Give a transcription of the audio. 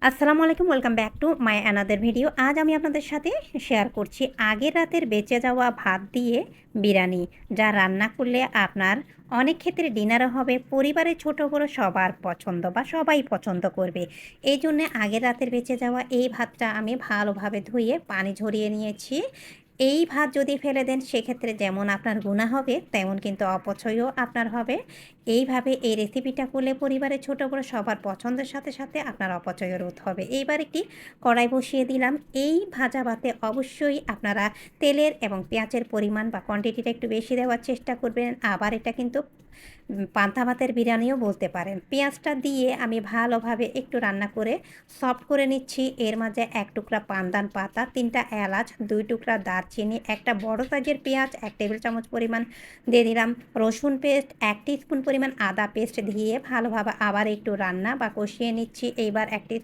আসসালামু আলাইকুম, welcome back to my another video. আজ আমি আপনাদের সাথে শেয়ার করছি আগের রাতের বেঁচে যাওয়া ভাত দিয়ে বিরিয়ানি, যা রান্না করলে আপনার অনেক ক্ষেত্রে ডিনারও হবে, পরিবারের ছোট বড় সবার পছন্দ বা সবাই পছন্দ করবে। এই জন্যে আগের রাতের বেঁচে যাওয়া এই ভাতটা আমি ভালোভাবে ধুয়ে পানি ঝরিয়ে নিয়েছি। এই ভাত যদি ফেলে দেন সেক্ষেত্রে যেমন আপনার গুনাহ হবে, তেমন কিন্তু অপচয়ও আপনার হবে। এইভাবে এই রেসিপিটা করলে পরিবারের ছোট বড় সবার পছন্দের সাথে সাথে আপনার অপচয়ও রোধ হবে। এইবার একটি কড়াই বসিয়ে দিলাম। এই ভাজা ভাতে অবশ্যই আপনারা তেলের এবং পেঁয়াজের পরিমাণ বা কোয়ান্টিটিটা একটু বেশি দেওয়ার চেষ্টা করবেন। আবার এটা কিন্তু পান্তা ভাতের বিরিয়ানিও বলতে পারেন। পেঁয়াজটা দিয়ে আমি ভালোভাবে একটু রান্না করে সফট করে নিচ্ছি। এর মাঝে ১ টুকরা পান্দান পাতা, ৩টা এলাচ, ২ টুকরা দারচিনি, একটা বড় সাইজের পেঁয়াজ ১ টেবিল চামচ পরিমাণ দিয়ে দিলাম। রসুন পেস্ট ১ টিস্পুন পরিমাণ, আদা পেস্ট দিয়ে ভালোভাবে আবার একটু রান্না বা কষিয়ে নিচ্ছি। এইবার ১ টি